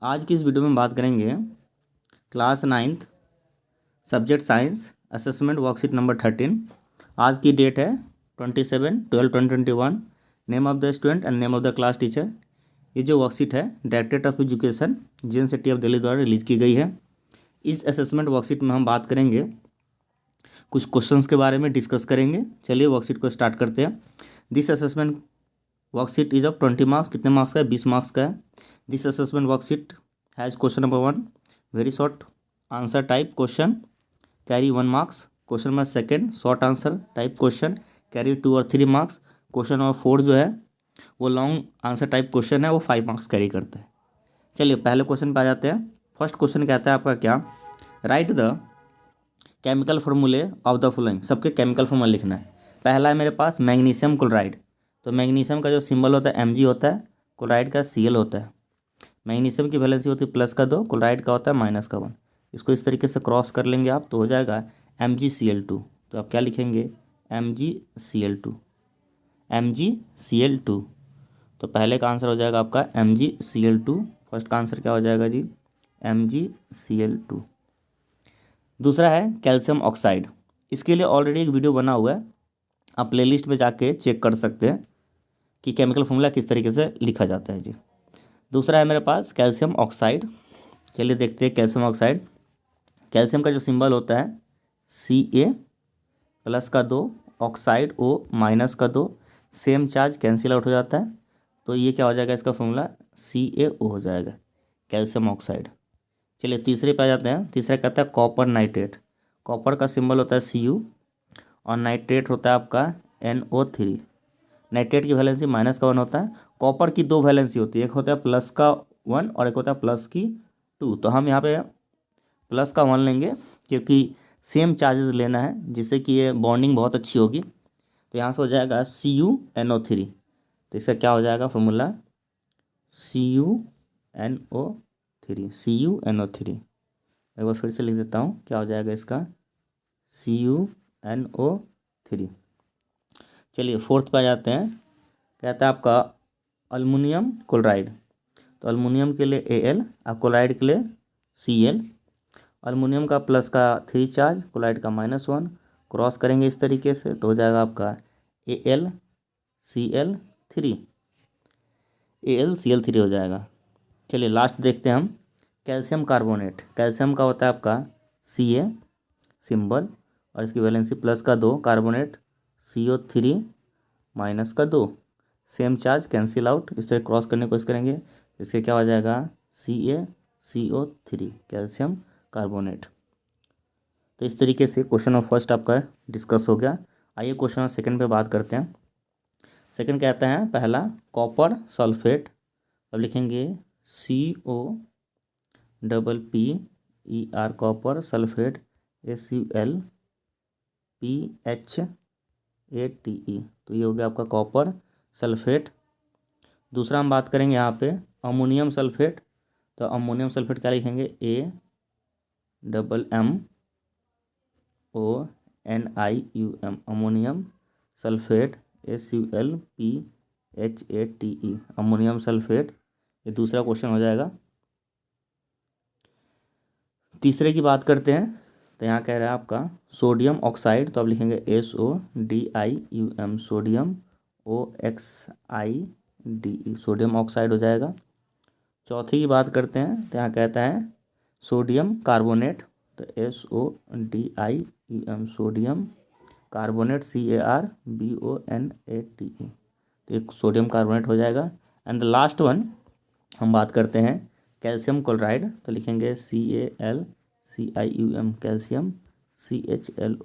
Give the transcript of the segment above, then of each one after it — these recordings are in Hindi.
आज की इस वीडियो में बात करेंगे class 9th subject science assessment worksheet number 13। आज की डेट है 27/12/2021। Name of the student and name of the class teacher. ये जो वर्कशीट है directorate of education JNCT of Delhi द्वारा रिलीज की गई है। इस असेसमेंट वर्कशीट में हम बात करेंगे, कुछ क्वेश्चंस के बारे में डिस्कस करेंगे। चलिए वर्कशीट को स्टार्ट करते हैं। This assessment worksheet is of 20 marks. कितने मार्क्स का है? 20 मार्क्स का है। This assessment worksheet has question number 1 very short answer type question carry 1 marks. Question number 2 short answer type question carry 2 और 3 मार्क्स। क्वेश्चन नंबर 4 जो है वो लॉन्ग आंसर टाइप क्वेश्चन है, वो 5 मार्क्स कैरी करते हैं। चलिए पहले क्वेश्चन पे आ जाते हैं। फर्स्ट क्वेश्चन कहता है आपका क्या, राइट द केमिकल फार्मूले ऑफ द फॉलोइंग। सबके केमिकल फार्मूला लिखना है। पहला है मेरे पास मैग्नीशियम क्लोराइड। तो मैग्नीशियम का जो सिंबल होता है Mg होता है, क्लोराइड का Cl होता है। मैग्नीशियम की वैलेंसी होती है +2, क्लोराइड का होता है -1। इसको इस तरीके से क्रॉस कर लेंगे आप तो हो जाएगा MgCl2। तो आप क्या लिखेंगे? MgCl2। MgCl2। तो पहले का आंसर हो जाएगा आपका MgCl2। फर्स्ट का आंसर क्या हो जाएगा जी? MgCl2। दूसरा है कैल्शियम ऑक्साइड। इसके लिए ऑलरेडी एक वीडियो बना हुआ है, आप प्लेलिस्ट में जाके चेक कर सकते हैं कि केमिकल फॉर्मूला किस तरीके से लिखा जाता है जी। दूसरा है मेरे पास कैल्शियम ऑक्साइड। चलिए देखते हैं कैल्शियम ऑक्साइड। कैल्शियम का जो सिंबल होता है Ca+2, oxide O-2। Same charge cancel out हो जाता है, तो ये क्या हो जाएगा? इसका फॉर्मूला CaO हो जाएगा, कैल्शियम ऑक्साइड। चलिए तीसरे पे आ जाते हैं। तीसरा कहता है कॉपर नाइट्रेट। कॉपर का सिंबल होता है Cu और नाइट्रेट होता है आपका NO3। नाइट्रेट की वैलेंसी -1 होता है। कॉपर की 2 वैलेंसी होती है, एक होता है +1 और एक होता है +2। तो हम यहाँ पे +1 लेंगे क्योंकि सेम चार्जेस लेना है, जिससे कि ये बॉन्डिंग बहुत अच्छी होगी। तो यहाँ से हो जाएगा CuNO3। तो इसका क्या हो जाएगा फॉर्मूला? CuNO3। CuNO3 एक बार फिर से लिख देता हूँ, क्या हो जाएगा इसका? CuNO3। चलिए फोर्थ पे आ जाते हैं। कहता है आपका अल्मुनियम क्लोराइड। तो अल्मुनियम के लिए Al और क्लोराइड के लिए Cl। अल्मुनियम का +3 चार्ज, क्लोराइड का -1। क्रॉस करेंगे इस तरीके से तो हो जाएगा आपका AlCl3। AlCl3 हो जाएगा। चलिए लास्ट देखते हैं हम कैल्शियम कार्बोनेट। कैल्शियम का होता है आपका Ca सिंबल और इसकी valency +2, carbonate CO3 -2। Same charge cancel out, इस तरह क्रॉस करने की कोशिश करेंगे, इससे क्या हो जाएगा? CaCO3 calcium carbonate. तो इस तरीके से क्वेश्चन नंबर फर्स्ट आपका डिस्कस हो गया। आइए क्वेश्चन नंबर सेकंड पे बात करते हैं। सेकंड कहता है पहला कॉपर सल्फेट। अब लिखेंगे COPPER कॉपर सल्फेट SULPHATE। तो ये हो गया आपका कॉपर सल्फेट। दूसरा हम बात करेंगे यहाँ पे अमोनियम सल्फेट। तो अमोनियम सल्फेट क्या लिखेंगे? AMMONIUM ammonium sulphate SULPHATE ammonium sulphate. ये दूसरा क्वेश्चन हो जाएगा। तीसरे की बात करते हैं। तो यहाँ कह रहा है आपका सोडियम ऑक्साइड। तो आप लिखेंगे SODIUM sodium OXIDE sodium oxide हो जाएगा। चौथी की बात करते हैं। तो यहाँ कहता है सोडियम कार्बोनेट। तो SODIUM सोडियम कार्बोनेट CARBONATE। तो एक सोडियम कार्बोनेट हो जाएगा। एंड द लास्ट वन हम बात करते हैं कैल्शियम क्लोराइड। तो लिखेंगे CALCIUM कैल्शियम CHLORIDE।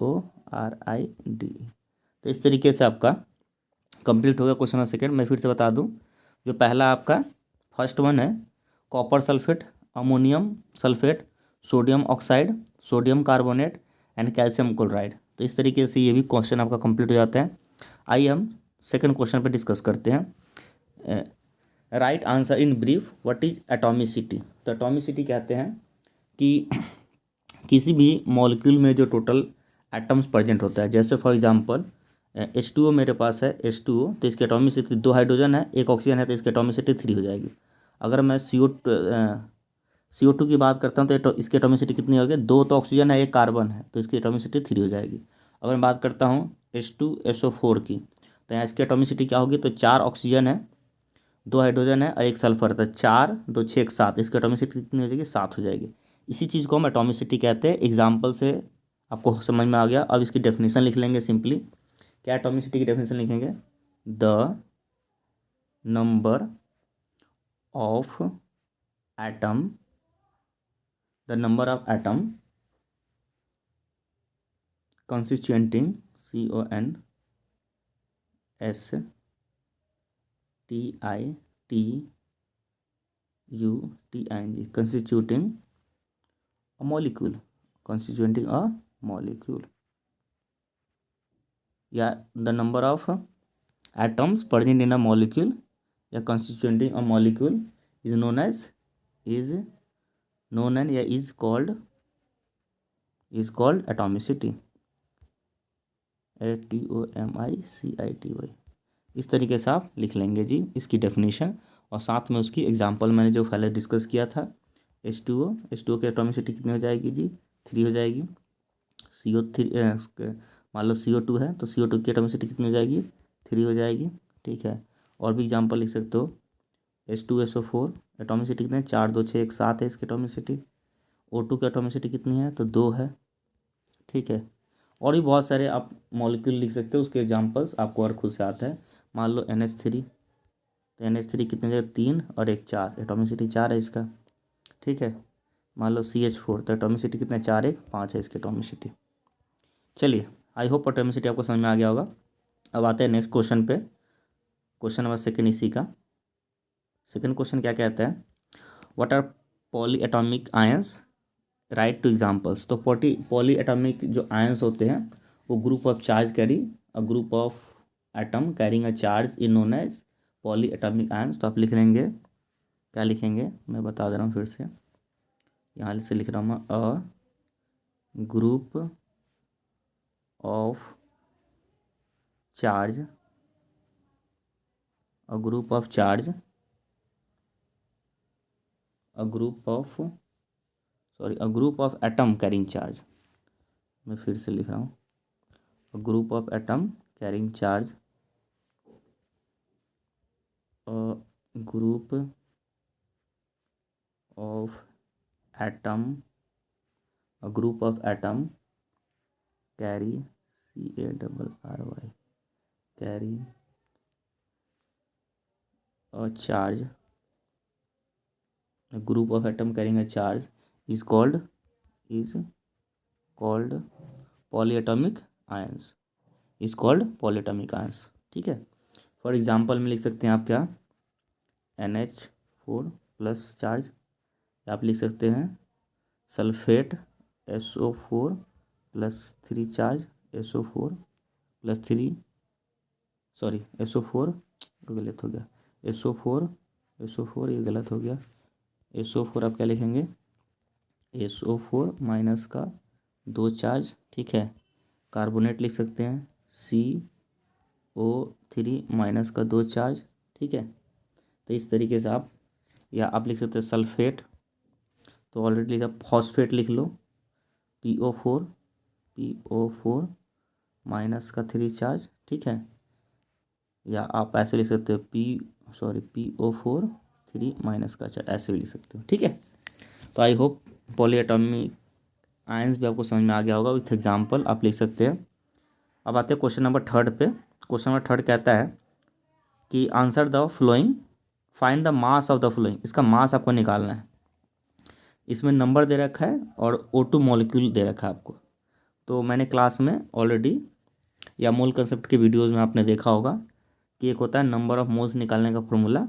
तो इस तरीके से आपका कंप्लीट हो गया क्वेश्चन नंबर सेकंड। मैं फिर से बता दूं, जो पहला आपका फर्स्ट वन है copper sulphate, ammonium sulphate, sodium oxide, sodium carbonate and calcium chloride. तो इस तरीके से ये भी क्वेश्चन आपका कंप्लीट हो जाता है। आइए हम सेकंड क्वेश्चन पर डिस्कस करते हैं। Right answer in brief what is atomicity. तो एटॉमिसिटी कहते हैं कि किसी भी मॉलिक्यूल में जो टोटल एटम्स प्रेजेंट होता है, जैसे फॉर एग्जांपल H2O मेरे पास है H2O, तो इसकी एटॉमिसिटी 2 हाइड्रोजन है, 1 ऑक्सीजन है, तो इसकी एटॉमिसिटी 3 हो जाएगी। अगर मैं CO2 की बात करता हूँ तो इसकी एटॉमिसिटी कितनी होगी, 2 तो ऑक्सीजन है, 1 कार्बन है, तो इसकी एटॉमिसिटी 3 हो जाएगी। अगर मैं बात करता हूँ H2SO4 की, तो यहाँ इसकी एटॉमिसिटी क्या होगी, तो 4 ऑक्सीजन है, 2 हाइड्रोजन है और 1 सल्फर, तो 4 2 6 7, इसकी एटॉमिसिटी कितनी हो जाएगी, 7 हो जाएगी। इसी चीज़ को हम एटॉमिसिटी कहते हैं। एग्जाम्पल से आपको समझ में आ गया। अब इसकी डेफिनेशन लिख लेंगे सिंपली। क्या एटॉमिसिटी की डेफिनेशन लिखेंगे, the number of atom, the number of atom constituting constituting constituting a molecule, constituting a molecule, या the number of atoms present in a molecule या constituting a molecule is known as या is called atomicity, ATOMICITY। इस तरीके से आप लिख लेंगे जी इसकी डेफिनेशन, और साथ में उसकी एग्जांपल मैंने जो पहले डिस्कस किया था। H2O की एटॉमिसिटी कितनी हो जाएगी जी, 3 हो जाएगी। CO3 मान लो CO2 है, तो CO2 की एटॉमिसिटी कितनी हो जाएगी, 3 हो जाएगी। ठीक है, और भी एग्जांपल लिख सकते हो। H2SO4 एटॉमिसिटी कितनी है, 4 2 6 1 7 है इसकी एटॉमिसिटी। O2 की एटॉमिसिटी कितनी है, तो 2 है। ठीक है, और भी बहुत सारे आप मॉलिक्यूल लिख सकते हो, उसके एग्जांपल्स आपको और खुद से आता है। मान लो NH3, तो NH3 कितने जगह, 3 और 1 4, एटॉमिसिटी 4 है इसका। ठीक है, मान लो CH4, तो एटॉमिसिटी कितना, 4 1 5 है इसकी एटॉमिसिटी। चलिए, आई होप एटॉमिसिटी आपको समझ में आ गया होगा। अब आते हैं नेक्स्ट क्वेश्चन पे, क्वेश्चन नंबर 2 इसी का। सेकंड क्वेश्चन क्या कहता है, what are polyatomic ions, write two examples. तो पॉली एटॉमिक जो आयंस होते हैं वो group of charge carry, a group of atom carrying a charge in known as polyatomic ions. तो आप लिख लेंगे, क्या लिखेंगे मैं बता दे रहा हूँ फिर से, यहाँ से लिख रहा हूँ मैं, अ group of charge, a group of charge, a group of atom carrying charge. मैं फिर से लिख रहा हूँ, अ group of atom carrying charge, a group of atom, a group of atom carry CARRY, carry a charge, a group of atom carrying a charge is called polyatomic ions, is called polyatomic ions। ठीक है, फॉर एग्जांपल में लिख सकते हैं आप क्या, NH4 प्लस चार्ज, आप लिख सकते हैं sulphate SO4 plus 3 charge, SO4 plus 3, sorry SO4 गलत हो गया, SO4 ये गलत हो गया। SO4 आप क्या लिखेंगे, SO4 माइनस का 2 चार्ज। ठीक है, कार्बोनेट लिख सकते हैं CO3 माइनस का 2 चार्ज। ठीक है, तो इस तरीके से आप, या आप लिख सकते हैं सल्फेट, तो ऑलरेडी लिखा, फॉस्फेट लिख लो PO4 माइनस का 3 चार्ज। ठीक है, या आप ऐसे लिख सकते हो PO4 3 माइनस का चार्ज, ऐसे भी लिख सकते हो। ठीक है, तो आई होप पॉलीएटॉमिक आयंस भी आपको समझ में आ गया होगा, विथ एग्जांपल आप लिख सकते हैं। अब आते हैं क्वेश्चन नंबर 3 पे। क्वेश्चन नंबर 3 कहता है कि answer the flowing, find the mass of the flowing. इसका मास आपको निकालना है। इसमें नंबर दे रखा है और O2 मॉलिक्यूल दे रखा है आपको। तो मैंने क्लास में ऑलरेडी, या मोल कंसेप्ट के वीडियोज़ में आपने देखा होगा कि एक होता है नंबर ऑफ मोल्स निकालने का फॉर्मूला,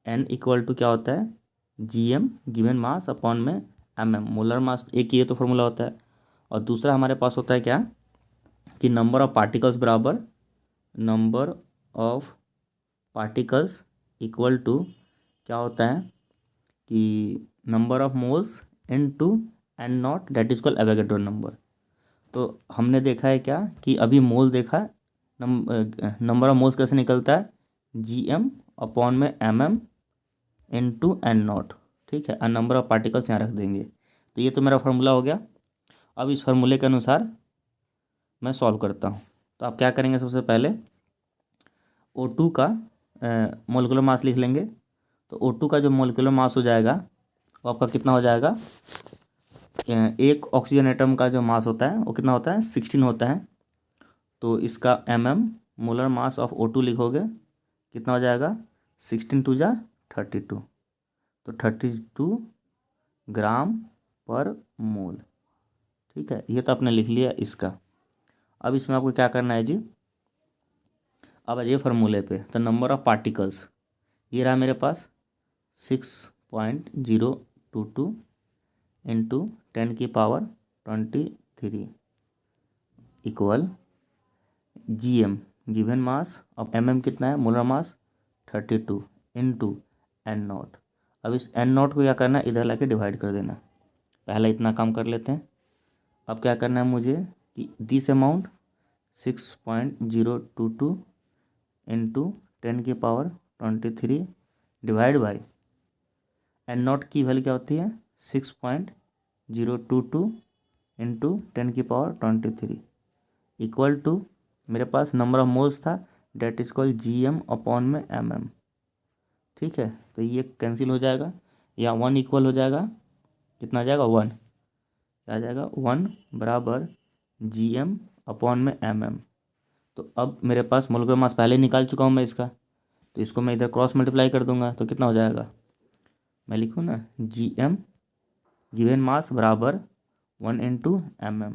N इक्वल टू क्या होता है, GM गिवन मास अपॉन में MM, मोलर मास। एक ये तो फॉर्मूला होता है, और दूसरा हमारे पास होता है क्या, कि नंबर ऑफ पार्टिकल्स बराबर number of particles equal to क्या होता है, कि number of moles into N naught, that is called Avogadro number. तो हमने देखा है क्या, कि अभी मोल देखा है, नंबर ऑफ मोल्स कैसे निकलता है, GM अपॉन में MM इनटू N नॉट। ठीक है, और नंबर ऑफ पार्टिकल्स यहाँ रख देंगे। तो ये तो मेरा फार्मूला हो गया। अब इस फार्मूले के अनुसार मैं सॉल्व करता हूँ। तो आप क्या करेंगे, सबसे पहले O2 का मोलिकुलर मास लिख लेंगे। तो O2 का जो मोलिकुलर मास हो जाएगा वो आपका कितना हो जाएगा, एक ऑक्सीजन एटम का जो मास होता है वो कितना होता है, 16 होता है। तो इसका मोलर मास ऑफ O2 लिखोगे, कितना हो जाएगा, 16 टू जा 32, तो 32 ग्राम पर मोल। ठीक है, ये तो आपने लिख लिया इसका। अब इसमें आपको क्या करना है जी, अब आ जाइए फार्मूले पे। तो नंबर ऑफ पार्टिकल्स ये रहा मेरे पास 6.022 into 10⁻23 equal GM given mass of MM कितना है, मोलर मास 32 इंटू N0। अब इस N0 को क्या करना है, इधर लाके डिवाइड कर देना। पहला इतना काम कर लेते हैं। अब क्या करना है मुझे कि this amount 6.022 into 10⁻23 divide by N0 की वैल्यू क्या होती है, 6.022 इंटू 10⁻23 इक्वल टू मेरे पास नंबर ऑफ मोल्स था, that is called GM upon में MM। ठीक है, तो ये कैंसिल हो जाएगा, या 1 इक्वल हो जाएगा, कितना आ जाएगा 1, क्या आ जाएगा 1 बराबर GM अपॉन में MM। तो अब मेरे पास मोलकुलर मास पहले निकाल चुका हूँ मैं इसका, तो इसको मैं इधर क्रॉस मल्टीप्लाई कर दूंगा। तो कितना हो जाएगा, मैं लिखूँ ना, GM गिवन मास बराबर 1 इंटू MM।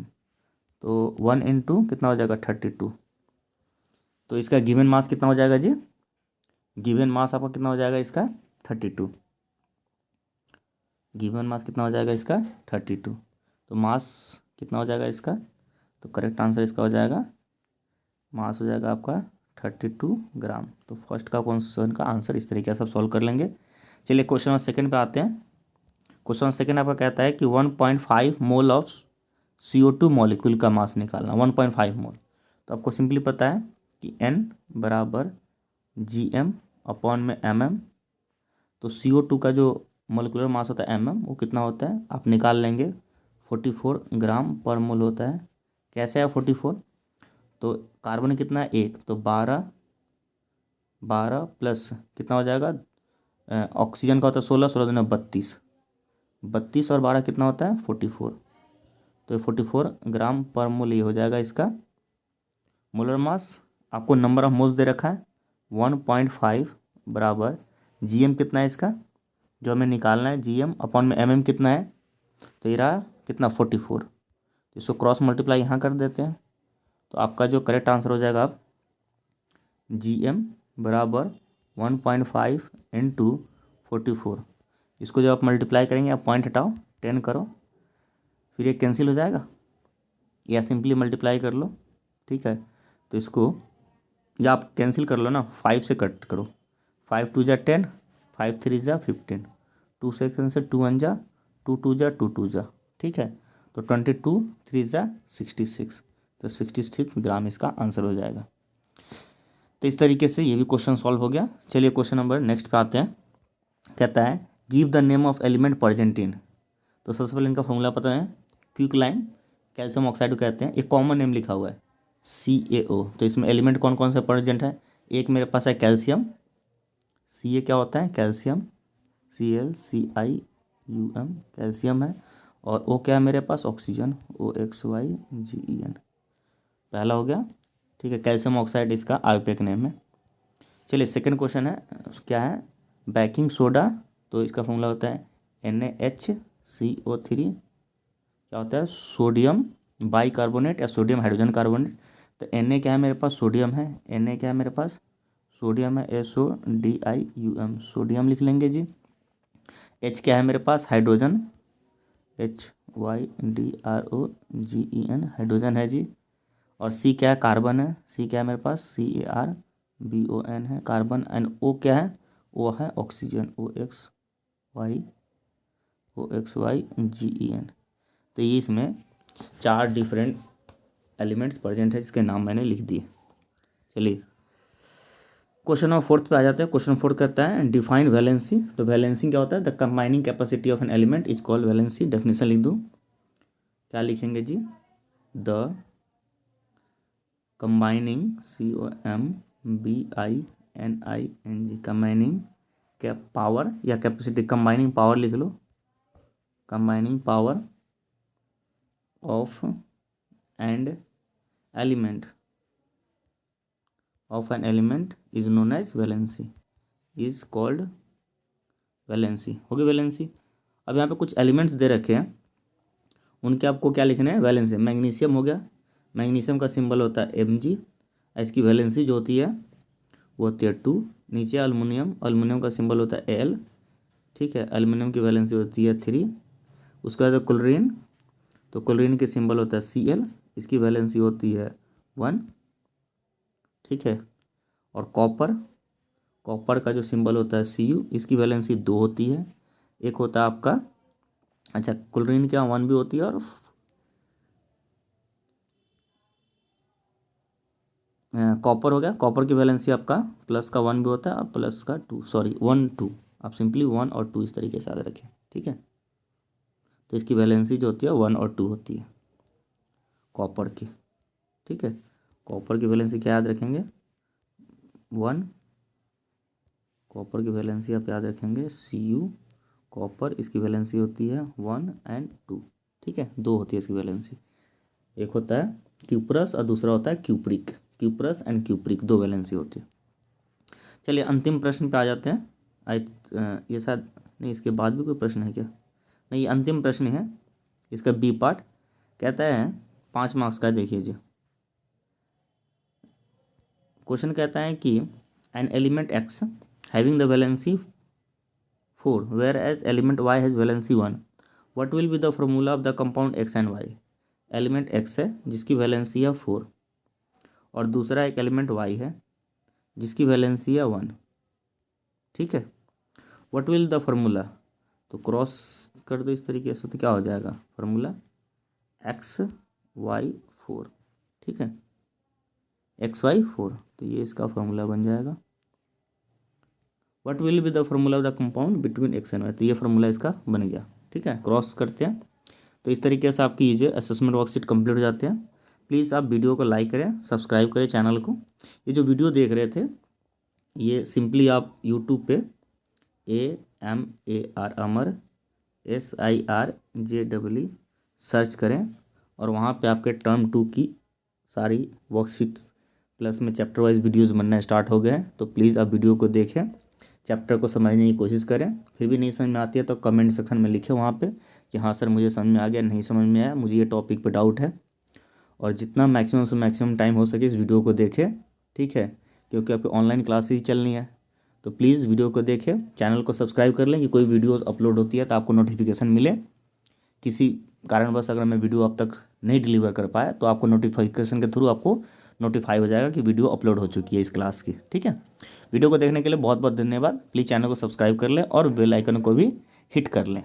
तो 1 इंटू कितना हो जाएगा 32। तो इसका गिवन मास कितना हो जाएगा जी, गिवन मास आपका कितना हो जाएगा इसका 32। गिवन मास कितना हो जाएगा इसका 32। तो मास कितना हो जाएगा इसका, तो करेक्ट आंसर इसका हो जाएगा, मास हो जाएगा आपका 32 ग्राम। तो फर्स्ट का क्वेश्चन का आंसर इस तरीके से आप सॉल्व कर लेंगे। चलिए क्वेश्चन नंबर सेकंड पे आते हैं। क्वेश्चन नंबर सेकंड आपका कहता है कि 1.5 मोल ऑफ CO2 मॉलिक्यूल का मास निकालना, 1.5 मोल। तो आपको सिंपली पता है कि N बराबर GM अपॉन में MM। तो CO2 का जो मोलिकुलर मास होता है MM, वो कितना होता है आप निकाल लेंगे, 44 ग्राम पर मोल होता है। कैसे है 44, तो कार्बन कितना है 1, तो 12 प्लस कितना हो जाएगा, ऑक्सीजन का होता है 16, 16 दूनी 32, 32 और 12 कितना होता है 44। तो 44 ग्राम पर मोल ये हो जाएगा इसका मोलर मास। आपको नंबर ऑफ मोल्स दे रखा है 1.5 बराबर GM कितना है इसका, जो हमें निकालना है, GM अपॉन में MM कितना है, तो ये रहा कितना 44। तो इसको क्रॉस मल्टीप्लाई यहाँ कर देते हैं। तो आपका जो करेक्ट आंसर हो जाएगा, आप GM बराबर 1.5 इंटू 44। इसको जब आप मल्टीप्लाई करेंगे, आप पॉइंट हटाओ 10 करो, फिर ये कैंसिल हो जाएगा, या सिंपली मल्टीप्लाई कर लो। ठीक है, तो इसको या आप कैंसिल कर लो ना, 5 से कट करो, 5 2 जा 10, 5 3 जा 15, 2 सेकेंड से 2 1 जा 2 2 जा 2 2 जा। ठीक है, तो 22 3 जा 66, तो 66 ग्राम इसका आंसर हो जाएगा। तो इस तरीके से ये भी क्वेश्चन सॉल्व हो गया। चलिए क्वेश्चन नंबर नेक्स्ट पे आते हैं। कहता है give the name of element present in. तो सबसे पहले इनका फॉर्मूला पता है, क्विकलाइन कैल्शियम ऑक्साइड को कहते हैं। एक कॉमन नेम लिखा हुआ है CaO। तो इसमें एलिमेंट कौन कौन सा प्रेजेंट है, एक मेरे पास है कैल्शियम, Ca क्या होता है कैल्शियम, ClClUm कैल्शियम है, और O क्या है मेरे पास ऑक्सीजन, OXyGen। पहला हो गया, ठीक है, कैल्शियम ऑक्साइड इसका आईयूपीएक नेम है। चलिए सेकंड क्वेश्चन है, क्या है, बेकिंग सोडा। तो इसका फॉर्मूला होता है NaHCO3, क्या होता है सोडियम बाइकार्बोनेट या सोडियम हाइड्रोजन कार्बोनेट। तो Na क्या है मेरे पास सोडियम है, Na क्या है मेरे पास सोडियम है, SODIUM सोडियम लिख लेंगे जी। H क्या है मेरे पास हाइड्रोजन, HYDROGEN हाइड्रोजन है जी। और C क्या है कार्बन है, C क्या है मेरे पास CARBON है कार्बन। एंड O क्या है, O है ऑक्सीजन, OXYGEN। तो ये इसमें 4 डिफरेंट एलिमेंट्स प्रेजेंट है जिसके नाम मैंने लिख दिए। चलिए क्वेश्चन नंबर 4 पे आ जाते हैं। क्वेश्चन 4 कहता है डिफाइन वैलेंसी। तो वैलेंसी क्या होता है? The combining capacity of an element is called valency. Definition लिख दूँ, क्या लिखेंगे जी? The combining COMBINING combining cap power या कैपेसिटी, कंबाइनिंग पावर लिख लो, combining power of and element of an element is known as valency, is called valency. होगी वैलेंसी। अब यहाँ पे कुछ एलिमेंट्स दे रखे हैं, उनके आपको क्या लिखने हैं? वैलेंसी। मैग्नीशियम हो गया, मैग्नीशियम का सिंबल होता है Mg, इसकी वैलेंसी जो होती है वो होती है 2। नीचे अल्मीनियम, अल्मीनियम का सिंबल होता है Al, ठीक है, अल्मीनियम की वैलेंसी होती है 3। उसके बाद क्लोरीन, तो क्लोरीन के सिंबल होता है Cl, इसकी वैलेंसी होती है 1, ठीक है। और कॉपर, कॉपर का जो सिंबल होता है Cu, इसकी वैलेंसी 2 होती है। एक होता है आपका, अच्छा क्लोरीन क्या 1 भी होती है, और कॉपर हो गया, कॉपर की वैलेंसी आपका प्लस का 1 भी होता है और प्लस का 2, सॉरी 1 2, आप सिंपली 1 और 2 इस तरीके से याद रखें, ठीक है। तो इसकी वैलेंसी जो होती है 1 और 2 होती है कॉपर की, ठीक है। कॉपर की वैलेंसी क्या याद रखेंगे? 1, कॉपर की वैलेंसी आप याद रखेंगे Cu कॉपर, इसकी वैलेंसी होती है 1 एंड 2, ठीक है, 2 होती है इसकी वैलेंसी। एक होता है क्यूप्रस और दूसरा होता है cupric, cuprous and cupric, 2 valency होती है। चलिए अंतिम प्रश्न पे आ जाते हैं। ये शायद नहीं, इसके बाद भी कोई प्रश्न है क्या? नहीं, ये अंतिम प्रश्न है, इसका बी पार्ट कहता है 5 मार्क्स का। देखिए जी, क्वेश्चन कहता है कि an element X having the valency 4 where as element Y has valency 1, what will be the formula of the compound X and Y। Element X है जिसकी वैलेंसी है 4, और दूसरा एक एलिमेंट Y है जिसकी वैलेंसी है 1, ठीक है। व्हाट विल द फार्मूला, तो क्रॉस कर दो इस तरीके से, तो क्या हो जाएगा फार्मूला? XY4, ठीक है, XY4, तो ये इसका फार्मूला बन जाएगा। What will be the formula of the compound between X and Y, तो ये फार्मूला इसका बन गया, ठीक है। क्रॉस करते हैं, तो इस तरीके से आपकी ये असेसमेंट वर्कशीट कंप्लीट हो जाते हैं। प्लीज़ आप वीडियो को लाइक करें, सब्सक्राइब करें चैनल को। ये जो वीडियो देख रहे थे, ये सिंपली आप यूट्यूब पे AMAR अमर SIRJEE सर्च करें, और वहाँ पे आपके टर्म 2 की सारी वर्कशीट्स प्लस में चैप्टर वाइज वीडियोस बनना स्टार्ट हो गए हैं। तो प्लीज़ आप वीडियो को देखें, चैप्टर को समझने की कोशिश करें। फिर भी नहीं समझ में आती है तो कमेंट सेक्शन में लिखें वहाँ पे कि हाँ सर मुझे समझ में आ गया, नहीं समझ में आया, मुझे ये टॉपिक पे डाउट है। और जितना मैक्सिमम से मैक्सिमम टाइम हो सके इस वीडियो को देखें, ठीक है, क्योंकि आपकी ऑनलाइन क्लासेस चलनी है। तो प्लीज़ वीडियो को देखें, चैनल को सब्सक्राइब कर लें कि कोई वीडियोस अपलोड होती है तो आपको नोटिफिकेशन मिले। किसी कारणवश अगर मैं वीडियो अब तक नहीं डिलीवर कर पाया तो आपको नोटिफिकेशन के थ्रू आपको नोटिफाई हो जाएगा कि वीडियो अपलोड हो चुकी है इस क्लास की, ठीक है। वीडियो को देखने के लिए बहुत बहुत धन्यवाद। प्लीज़ चैनल को सब्सक्राइब कर लें और बेल आइकन को भी हिट कर लें।